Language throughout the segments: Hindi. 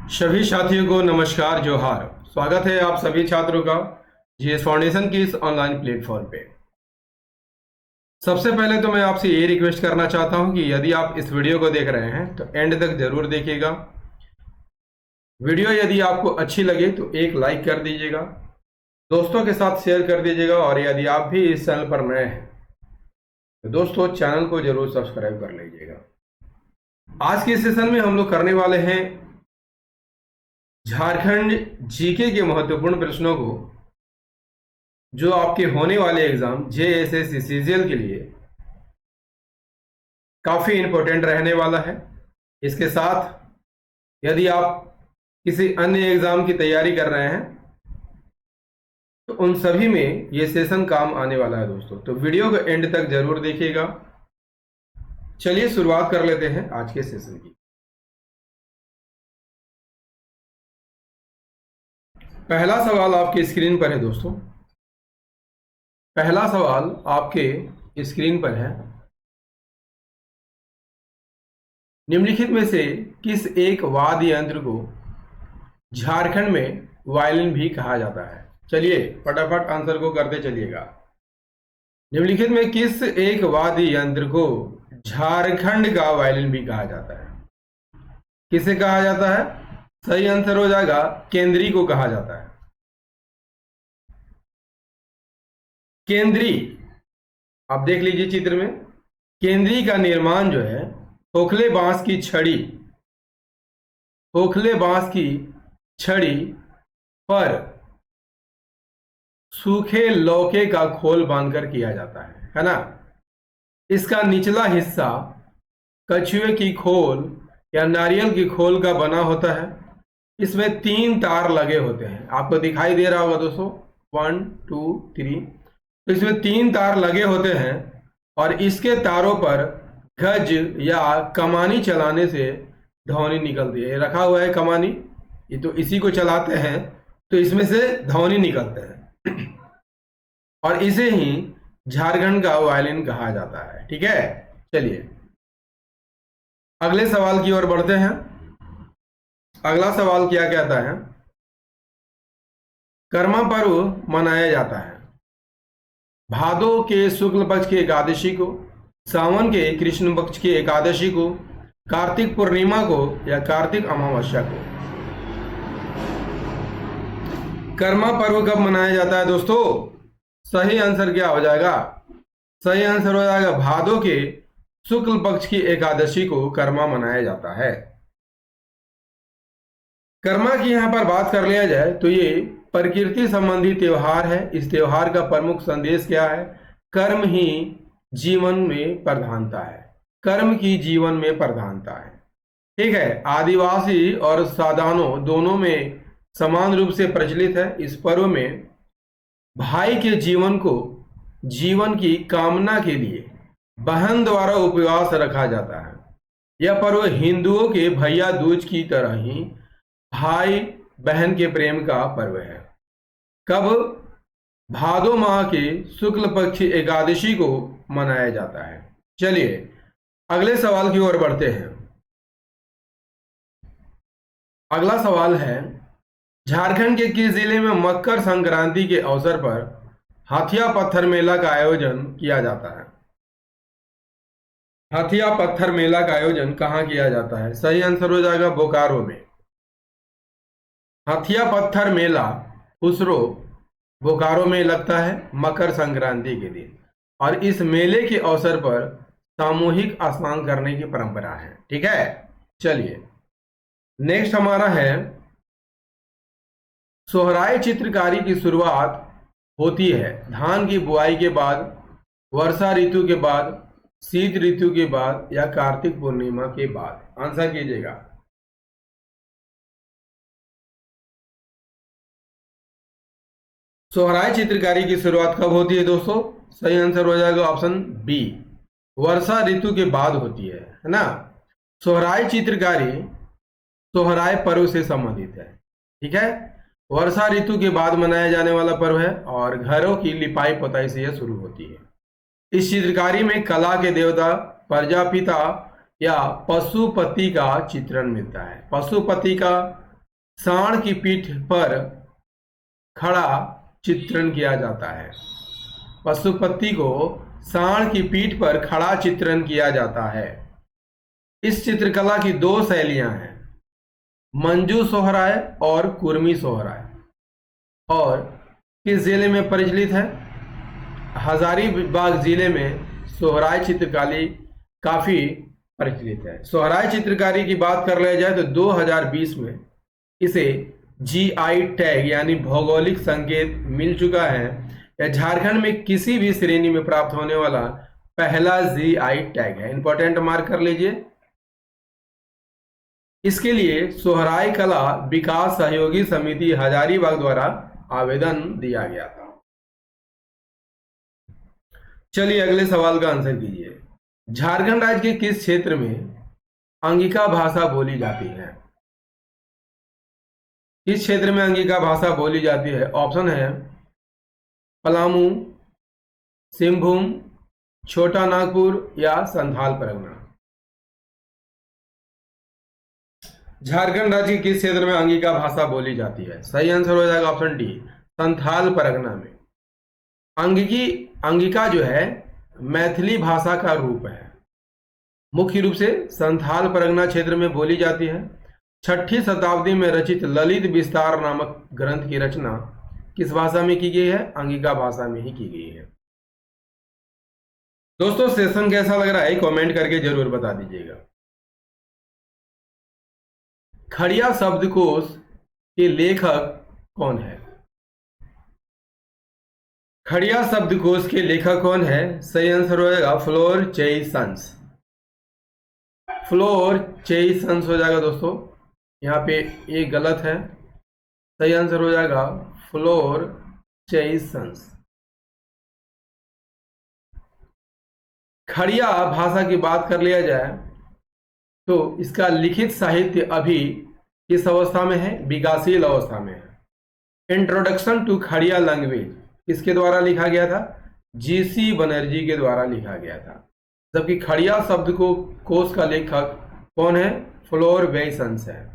सभी साथियों को नमस्कार जोहार। स्वागत है आप सभी छात्रों का जीएस फाउंडेशन की इस ऑनलाइन प्लेटफॉर्म पे। सबसे पहले तो मैं आपसे ये रिक्वेस्ट करना चाहता हूं कि यदि आप इस वीडियो को देख रहे हैं तो एंड तक जरूर देखिएगा। वीडियो यदि आपको अच्छी लगे तो एक लाइक कर दीजिएगा, दोस्तों के साथ शेयर कर दीजिएगा और यदि आप भी इस चैनल पर नए हैं तो दोस्तों चैनल को जरूर सब्सक्राइब कर लीजिएगा। आज के सेशन में हम लोग करने वाले हैं झारखंड जीके के महत्वपूर्ण प्रश्नों को, जो आपके होने वाले एग्जाम जेएसएससी सीजीएल के लिए काफी इंपॉर्टेंट रहने वाला है। इसके साथ यदि आप किसी अन्य एग्जाम की तैयारी कर रहे हैं तो उन सभी में ये सेशन काम आने वाला है दोस्तों। तो वीडियो को एंड तक जरूर देखिएगा। चलिए शुरुआत कर लेते हैं आज के सेशन की। पहला सवाल आपके स्क्रीन पर है दोस्तों। पहला सवाल आपके स्क्रीन पर है, निम्नलिखित में से किस एक वाद्य यंत्र को झारखंड में वायलिन भी कहा जाता है? चलिए फटाफट आंसर को करते चलिएगा। निम्नलिखित में किस एक वाद्य यंत्र को झारखंड का वायलिन भी कहा जाता है? किसे कहा जाता है? सही आंसर हो जाएगा केंद्री को कहा जाता है। केंद्री, आप देख लीजिए चित्र में, केंद्री का निर्माण जो है खोखले बांस की छड़ी, खोखले बांस की छड़ी पर सूखे लौके का खोल बांधकर किया जाता है ना। इसका निचला हिस्सा कछुए की खोल या नारियल की खोल का बना होता है। इसमें 3 तार लगे होते हैं, आपको दिखाई दे रहा होगा दोस्तों, 1 2 3। तो इसमें 3 तार लगे होते हैं और इसके तारों पर गज या कमानी चलाने से ध्वनि निकलती है। रखा हुआ है कमानी, ये तो इसी को चलाते हैं तो इसमें से ध्वनि निकलते हैं और इसे ही झारखंड का वायलिन कहा जाता है। ठीक है, चलिए अगले सवाल की ओर बढ़ते हैं। अगला सवाल क्या कहता है? कर्मा पर्व मनाया जाता है भादो के शुक्ल पक्ष की एकादशी को, सावन के कृष्ण पक्ष की एकादशी को, कार्तिक पूर्णिमा को या कार्तिक अमावस्या को। कर्मा पर्व कब मनाया जाता है दोस्तों? सही आंसर क्या हो जाएगा? सही आंसर हो जाएगा भादो के शुक्ल पक्ष की एकादशी को कर्मा मनाया जाता है। कर्मा की यहां पर बात कर लिया जाए तो ये प्रकृति संबंधी त्योहार है। इस त्योहार का प्रमुख संदेश क्या है? कर्म ही जीवन में प्रधानता है, कर्म की जीवन में प्रधानता है। ठीक है, आदिवासी और सादानों दोनों में समान रूप से प्रचलित है। इस पर्व में भाई के जीवन को, जीवन की कामना के लिए बहन द्वारा उपवास रखा जाता है। यह पर्व हिंदुओं के भैया दूज की तरह ही भाई बहन के प्रेम का पर्व है। कब? भादो माह के शुक्ल पक्ष एकादशी को मनाया जाता है। चलिए अगले सवाल की ओर बढ़ते हैं। अगला सवाल है, झारखंड के किस जिले में मकर संक्रांति के अवसर पर हाथिया पत्थर मेला का आयोजन किया जाता है? हाथिया पत्थर मेला का आयोजन कहां किया जाता है? सही आंसर हो जाएगा बोकारो में। हाथिया पत्थर मेला खुसरो बोकारो में लगता है मकर संक्रांति के दिन और इस मेले के अवसर पर सामूहिक स्नान करने की परंपरा है। ठीक है, चलिए नेक्स्ट हमारा है, सोहराय चित्रकारी की शुरुआत होती है धान की बुआई के बाद, वर्षा ऋतु के बाद, शीत ऋतु के बाद या कार्तिक पूर्णिमा के बाद? आंसर कीजिएगा। सोहराय चित्रकारी की शुरुआत कब होती है दोस्तों? सही आंसर हो जाएगा ऑप्शन बी, वर्षा ऋतु के बाद होती है ना। सोहराय चित्रकारी सोहराय पर्व से संबंधित है। ठीक है, वर्षा ऋतु के बाद मनाया जाने वाला पर्व है और घरों की लिपाई पोताई से यह शुरू होती है। इस चित्रकारी में कला के देवता प्रजापिता या पशुपति का चित्रण मिलता है। पशुपति का सांड की पीठ पर खड़ा चित्रण किया जाता है। पशुपति को सांड की पीठ पर खड़ा चित्रण किया जाता है। इस चित्रकला की दो शैलियां हैं, मंजू सोहराय और कुर्मी सोहराय, और किस जिले में प्रचलित है? हजारीबाग जिले में सोहराय चित्रकारी काफी प्रचलित है। सोहराय चित्रकारी की बात कर लिया जाए तो 2020 में इसे जीआई टैग यानी भौगोलिक संकेत मिल चुका है। यह झारखंड में किसी भी श्रेणी में प्राप्त होने वाला पहला जीआई टैग है। इंपॉर्टेंट मार्क कर लीजिए। इसके लिए सोहराय कला विकास सहयोगी समिति हजारीबाग द्वारा आवेदन दिया गया था। चलिए अगले सवाल का आंसर कीजिए। झारखंड राज्य के किस क्षेत्र में अंगिका भाषा बोली जाती है? किस क्षेत्र में अंगिका भाषा बोली जाती है? ऑप्शन है पलामू, सिंहभूम, छोटा नागपुर या संथाल परगना। झारखंड राज्य के किस क्षेत्र में अंगिका भाषा बोली जाती है? सही आंसर हो जाएगा ऑप्शन डी, संथाल परगना में। अंगिका जो है मैथिली भाषा का रूप है। मुख्य रूप से संथाल परगना क्षेत्र में बोली जाती है। 6ठी शताब्दी में रचित ललित विस्तार नामक ग्रंथ की रचना किस भाषा में की गई है? अंगिका भाषा में ही की गई है। दोस्तों सेशन कैसा लग रहा है कमेंट करके जरूर बता दीजिएगा। खड़िया शब्दकोश के लेखक कौन है? खड़िया शब्दकोश के लेखक कौन है? सही आंसर हो जाएगा फ्लोर चेइसन्स। फ्लोर चेइसन्स हो जाएगा दोस्तों, यहाँ पे ये गलत है। सही आंसर हो जाएगा फ्लोर चेइसन्स। खड़िया भाषा की बात कर लिया जाए तो इसका लिखित साहित्य अभी किस अवस्था में है? विकासशील अवस्था में है। इंट्रोडक्शन टू खड़िया लैंग्वेज किसके द्वारा लिखा गया था? जीसी बनर्जी के द्वारा लिखा गया था। जबकि खड़िया शब्द को कोश का लेखक कौन है? फ्लोर वेइसन्स है।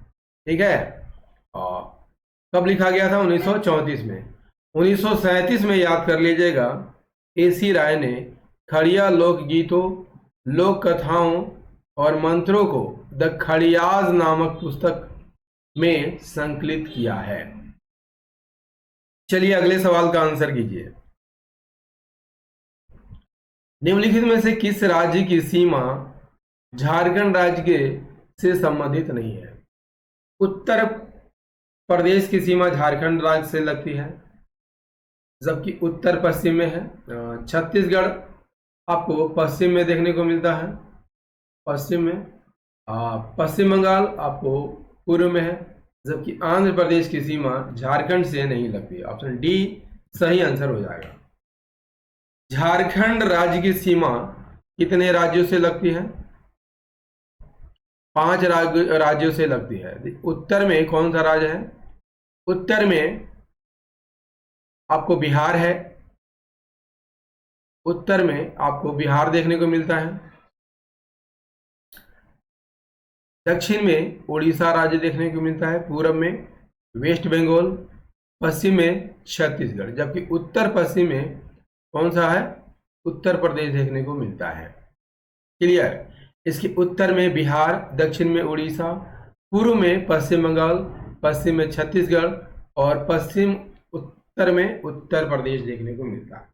ठीक है, और कब लिखा गया था? 1934 में। 1937 में याद कर लीजिएगा, एसी राय ने खड़िया लोकगीतों, लोक कथाओं और मंत्रों को द खड़ियाज नामक पुस्तक में संकलित किया है। चलिए अगले सवाल का आंसर कीजिए। निम्नलिखित में से किस राज्य की सीमा झारखंड राज्य के से संबंधित नहीं है? उत्तर प्रदेश की सीमा झारखंड राज्य से लगती है, जबकि उत्तर पश्चिम में है। छत्तीसगढ़ आपको पश्चिम में देखने को मिलता है, पश्चिम में। पश्चिम बंगाल आपको पूर्व में है, जबकि आंध्र प्रदेश की सीमा झारखंड से नहीं लगती। ऑप्शन डी सही आंसर हो जाएगा। झारखंड राज्य की सीमा कितने राज्यों से लगती है? 5 राज्यों से लगती है। उत्तर में कौन सा राज्य है? उत्तर में आपको बिहार है, उत्तर में आपको बिहार देखने को मिलता है। दक्षिण में उड़ीसा राज्य देखने को मिलता है, पूर्व में वेस्ट बंगाल, पश्चिम में छत्तीसगढ़, जबकि उत्तर पश्चिम में कौन सा है? उत्तर प्रदेश देखने को मिलता है। क्लियर? इसके उत्तर में बिहार, दक्षिण में उड़ीसा, पूर्व में पश्चिम बंगाल, पश्चिम में छत्तीसगढ़ और पश्चिम उत्तर में उत्तर प्रदेश देखने को मिलता है।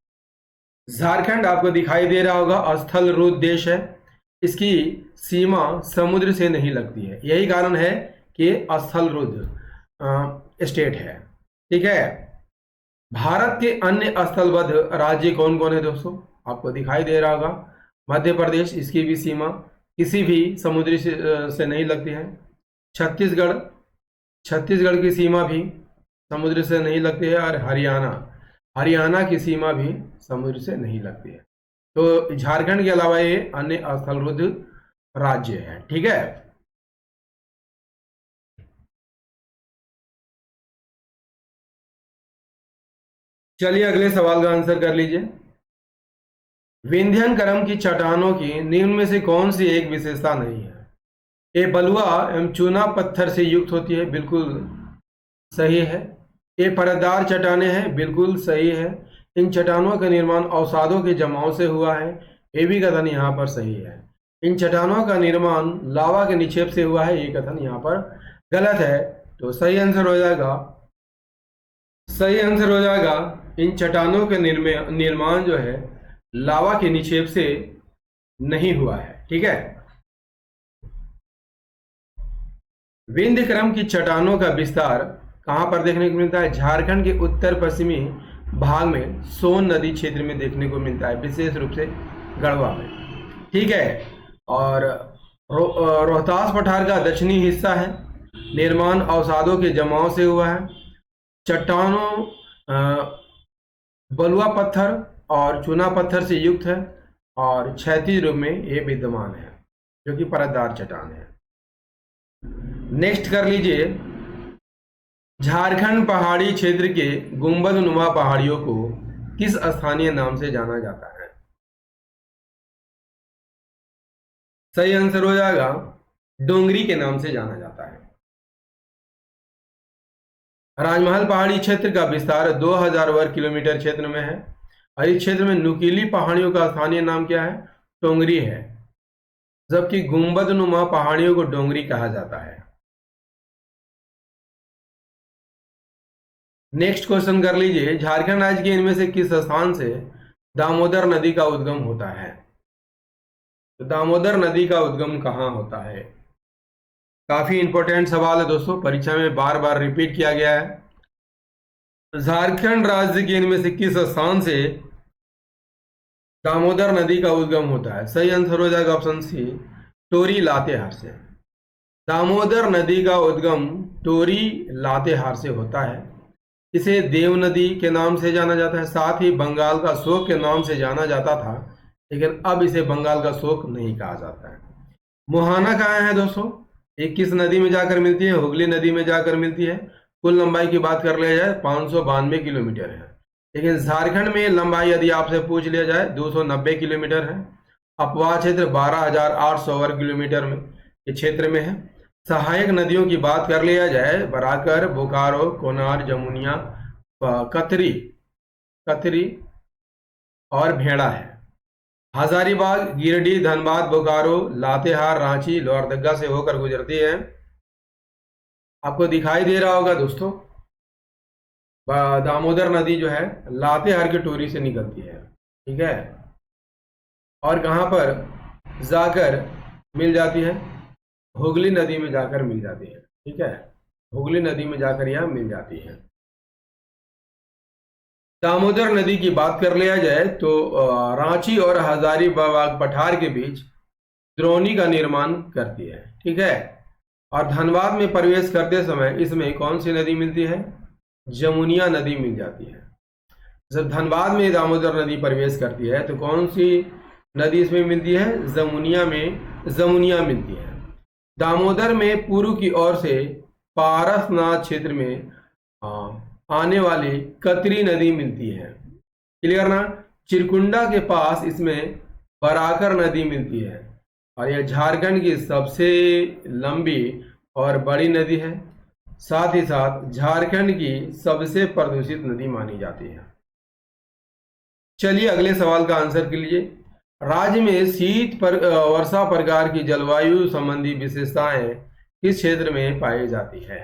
झारखंड आपको दिखाई दे रहा होगा स्थल रूप देश है, इसकी सीमा समुद्र से नहीं लगती है। यही कारण है कि स्थल रुद्ध स्टेट है। ठीक है, भारत के अन्य स्थलबद्ध राज्य कौन कौन है दोस्तों? आपको दिखाई दे रहा होगा मध्य प्रदेश, इसकी भी सीमा किसी भी समुद्री से नहीं लगती है। छत्तीसगढ़ की सीमा भी समुद्र से नहीं लगती है, और हरियाणा की सीमा भी समुद्र से नहीं लगती है। तो झारखंड के अलावा ये अन्य स्थलरुद्ध राज्य है। ठीक है, चलिए अगले सवाल का आंसर कर लीजिए। विंध्यनकरम की चट्टानों की निम्न में से कौन सी एक विशेषता नहीं है? ये बलुआ एवं चूना पत्थर से युक्त होती है, बिल्कुल सही है। ये परतदार चट्टानें हैं, बिल्कुल सही है। इन चट्टानों का निर्माण अवसादों के जमाव से हुआ है, ये भी कथन यहाँ पर सही है। इन चट्टानों का निर्माण लावा के निक्षेप से हुआ है, ये कथन यहाँ पर गलत है। तो सही आंसर हो जाएगा, सही आंसर हो जाएगा इन चट्टानों के निर्माण जो है लावा के निक्षेप से नहीं हुआ है। ठीक है। विंध्य क्रम की चट्टानों का विस्तार कहां पर देखने को मिलता है? झारखंड के उत्तर पश्चिमी भाग में सोन नदी क्षेत्र में देखने को मिलता है, विशेष रूप से गढ़वा में। ठीक है। और रोहतास पठार का दक्षिणी हिस्सा है, निर्माण अवसादों के जमाव से हुआ है। चट्टानों बलुआ पत्थर और चूना पत्थर से युक्त है और क्षैतिज रूप में ये विद्यमान है, जो कि परतदार चट्टान है। नेक्स्ट कर लीजिए, झारखंड पहाड़ी क्षेत्र के गुंबदनुमा पहाड़ियों को किस स्थानीय नाम से जाना जाता है? सही आंसर हो जाएगा डोंगरी के नाम से जाना जाता है। राजमहल पहाड़ी क्षेत्र का विस्तार 2000 वर्ग किलोमीटर क्षेत्र में है और इस क्षेत्र में नुकीली पहाड़ियों का स्थानीय नाम क्या है? टोंगरी है, जबकि गुंबदनुमा पहाड़ियों को डोंगरी कहा जाता है। नेक्स्ट क्वेश्चन कर लीजिए, झारखंड राज्य के इनमें से किस स्थान से दामोदर नदी का उद्गम होता है? तो दामोदर नदी का उद्गम कहाँ होता है? काफी इंपॉर्टेंट सवाल है दोस्तों, परीक्षा में बार बार रिपीट किया गया है। झारखंड राज्य के इनमें से किस स्थान से दामोदर नदी का उद्गम होता है? सही आंसर हो जाएगा ऑप्शन सी, टोरी लातेहार से। दामोदर नदी का उद्गम टोरी लातेहार से होता है। इसे देव नदी के नाम से जाना जाता है, साथ ही बंगाल का शोक के नाम से जाना जाता था, लेकिन अब इसे बंगाल का शोक नहीं कहा जाता है। मुहाना कहाँ है दोस्तों? ये किस नदी में जाकर मिलती है? हुगली नदी में जाकर मिलती है। कुल लंबाई की बात कर लिया जाए 592 किलोमीटर है, लेकिन झारखंड में लंबाई यदि आपसे पूछ लिया जाए 290 किलोमीटर है। अपवाह क्षेत्र 12,800 वर्ग किलोमीटर में ये क्षेत्र में है। सहायक नदियों की बात कर लिया जाए, बराकर, बोकारो, कोनार, जमुनिया, कतरी कतरी और भेड़ा है। हजारीबाग, गिरिडीह, धनबाद, बोकारो, लातेहार, रांची, लोहरदगा से होकर गुजरती है। आपको दिखाई दे रहा होगा दोस्तों, दामोदर नदी जो है लातेहार के टोरी से निकलती है। ठीक है। और कहां पर जाकर मिल जाती है? हुगली नदी में जाकर मिल जाती है। ठीक है, हुगली नदी में जाकर यह मिल जाती है। दामोदर नदी की बात कर लिया जाए तो रांची और हजारीबाग पठार के बीच द्रोणी का निर्माण करती है। ठीक है। और धनबाद में प्रवेश करते समय इसमें कौन सी नदी मिलती है? जमुनिया नदी मिल जाती है। जब धनबाद में दामोदर नदी प्रवेश करती है तो कौन सी नदी इसमें मिलती है? जमुनिया में जमुनिया मिलती है। दामोदर में पूर्व की ओर से पारसनाथ क्षेत्र में आने वाली कतरी नदी मिलती है। क्लियर ना? चिरकुंडा के पास इसमें बराकर नदी मिलती है और यह झारखंड की सबसे लंबी और बड़ी नदी है। साथ ही साथ झारखंड की सबसे प्रदूषित नदी मानी जाती है। चलिए अगले सवाल का आंसर के लिए, राज्य में शीत वर्षा प्रकार की जलवायु संबंधी विशेषताएं किस क्षेत्र में पाई जाती है?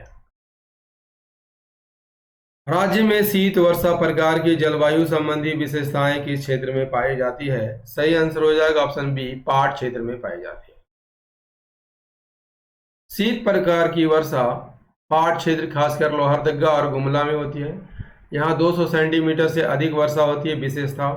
राज्य में शीत वर्षा प्रकार की जलवायु संबंधी विशेषताएं किस क्षेत्र में पाई जाती है? सही आंसर हो जाएगा ऑप्शन बी, पाट क्षेत्र में पाई जाती है। शीत प्रकार की वर्षा पाट क्षेत्र खासकर लोहरदगा और गुमला में होती है। यहाँ 200 सेंटीमीटर से अधिक वर्षा होती है। विशेषता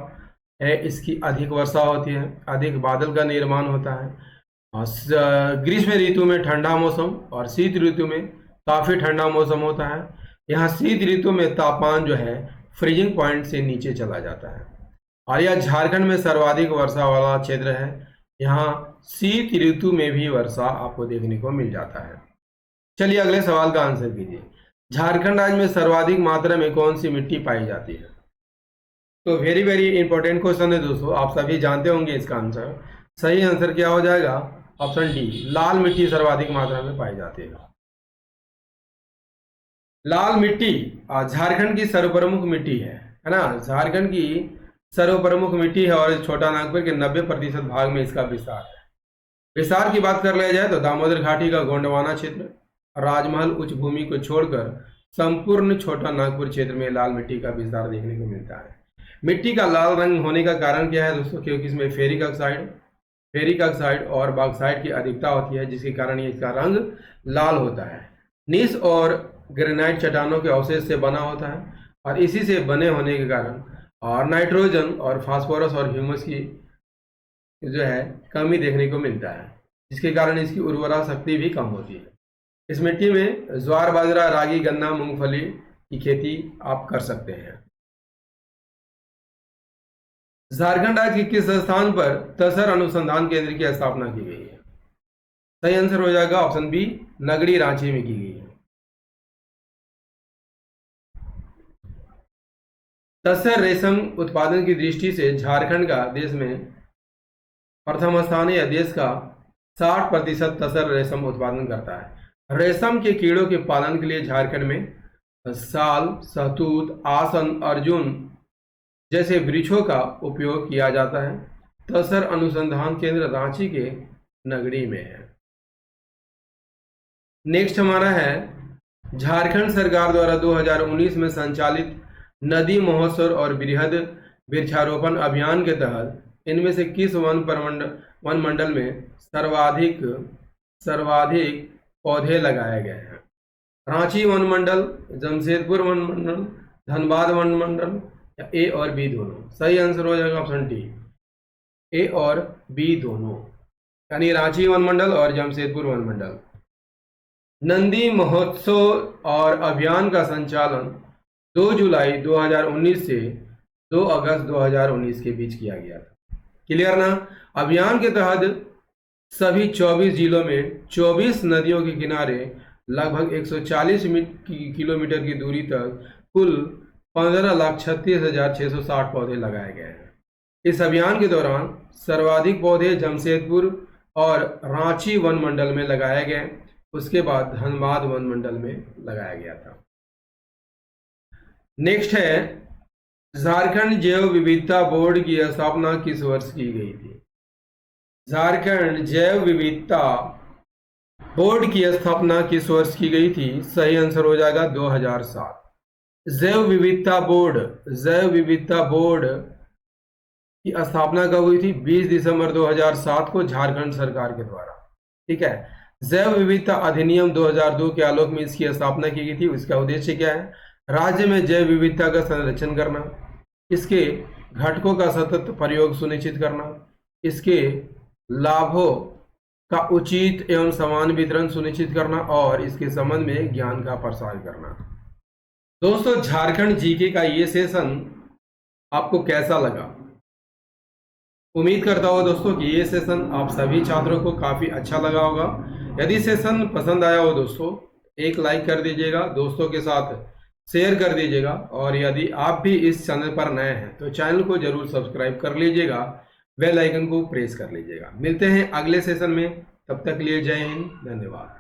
है इसकी अधिक वर्षा होती है, अधिक बादल का निर्माण होता है। ग्रीष्म ऋतु में ठंडा मौसम और शीत ऋतु में काफ़ी ठंडा मौसम होता है। यहाँ शीत ऋतु में तापमान जो है फ्रीजिंग पॉइंट से नीचे चला जाता है और यह झारखंड में सर्वाधिक वर्षा वाला क्षेत्र है। यहाँ शीत ऋतु में भी वर्षा आपको देखने को मिल जाता है। चलिए अगले सवाल का आंसर कीजिए, झारखंड राज्य में सर्वाधिक मात्रा में कौन सी मिट्टी पाई जाती है? तो वेरी वेरी इंपॉर्टेंट क्वेश्चन है दोस्तों, आप सभी जानते होंगे इसका आंसर। सही आंसर क्या हो जाएगा? ऑप्शन डी, लाल मिट्टी सर्वाधिक मात्रा में पाई जाती है। लाल मिट्टी झारखंड की सर्वप्रमुख मिट्टी है ना। झारखंड की सर्वप्रमुख मिट्टी है और छोटा नागपुर के 90% भाग में इसका विस्तार है। विस्तार की बात कर लिया जाए तो दामोदर घाटी का गोंडवाना क्षेत्र, राजमहल उच्च भूमि को छोड़कर संपूर्ण छोटा नागपुर क्षेत्र में लाल मिट्टी का विस्तार देखने को मिलता है। मिट्टी का लाल रंग होने का कारण क्या है दोस्तों? क्योंकि इसमें फेरिक ऑक्साइड और बॉक्साइड की अधिकता होती है, जिसके कारण ये इसका रंग लाल होता है। नीस और ग्रेनाइट चट्टानों के अवशेष से बना होता है और इसी से बने होने के कारण और नाइट्रोजन और फास्फोरस और ह्यूमस की जो है कमी देखने को मिलता है, जिसके कारण इसकी उर्वरा शक्ति भी कम होती है। इस मिट्टी में ज्वार, बाजरा, रागी, गन्ना, मूंगफली की खेती आप कर सकते हैं। झारखंड राज्य के किस स्थान पर तसर अनुसंधान केंद्र की स्थापना की गई है? सही आंसर हो जाएगा ऑप्शन बी, नगड़ी, रांची में की गई है। तसर रेशम उत्पादन की दृष्टि से झारखंड का देश में प्रथम स्थान है। देश का 60% तसर रेशम उत्पादन करता है। रेशम के कीड़ों के पालन के लिए झारखंड में साल, सहतूत, आसन, अर्जुन जैसे वृक्षों का उपयोग किया जाता है। तसर अनुसंधान केंद्र रांची के नगड़ी में है। नेक्स्ट हमारा है झारखंड सरकार द्वारा 2019 में संचालित नदी महोत्सव और बृहद वृक्षारोपण अभियान के तहत इनमें से किस वन मंडल में सर्वाधिक पौधे लगाए गए हैं? रांची वन मंडल, जमशेदपुर वन मंडल, धनबाद वन मंडल या ए और बी दोनों? सही आंसर हो जाएगा ऑप्शन डी, ए और बी दोनों, यानी रांची वन मंडल और जमशेदपुर वन मंडल। नंदी महोत्सव और अभियान का संचालन 2 जुलाई 2019 से 2 अगस्त 2019 के बीच किया गया था। क्लियर ना? अभियान के तहत सभी 24 जिलों में 24 नदियों के किनारे लगभग 140 किलोमीटर की दूरी तक कुल 15,36,660 पौधे लगाए गए हैं। इस अभियान के दौरान सर्वाधिक पौधे जमशेदपुर और रांची वन मंडल में लगाए गए, उसके बाद धनबाद वन मंडल में लगाया गया था। नेक्स्ट है झारखंड जैव विविधता बोर्ड की स्थापना किस वर्ष की गई थी? झारखंड जैव विविधता बोर्ड की स्थापना किस वर्ष की गई थी? सही आंसर हो जाएगा 2007। जैव विविधता बोर्ड की स्थापना कब हुई थी? 20 दिसंबर 2007 को झारखंड सरकार के द्वारा। ठीक है। जैव विविधता अधिनियम 2002 के आलोक में इसकी स्थापना की गई थी। इसका उद्देश्य क्या है? राज्य में जैव विविधता का संरक्षण करना, इसके घटकों का सतत प्रयोग सुनिश्चित करना, इसके लाभों का उचित एवं समान वितरण सुनिश्चित करना और इसके संबंध में ज्ञान का प्रसार करना। दोस्तों, झारखंड जीके का ये सेशन आपको कैसा लगा? उम्मीद करता हूँ दोस्तों कि ये सेशन आप सभी छात्रों को काफ़ी अच्छा लगा होगा। यदि सेशन पसंद आया हो दोस्तों, एक लाइक कर दीजिएगा, दोस्तों के साथ शेयर कर दीजिएगा और यदि आप भी इस चैनल पर नए हैं तो चैनल को जरूर सब्सक्राइब कर लीजिएगा, बेल आइकन को प्रेस कर लीजिएगा। मिलते हैं अगले सेशन में, तब तक के लिए जय हिंद, धन्यवाद।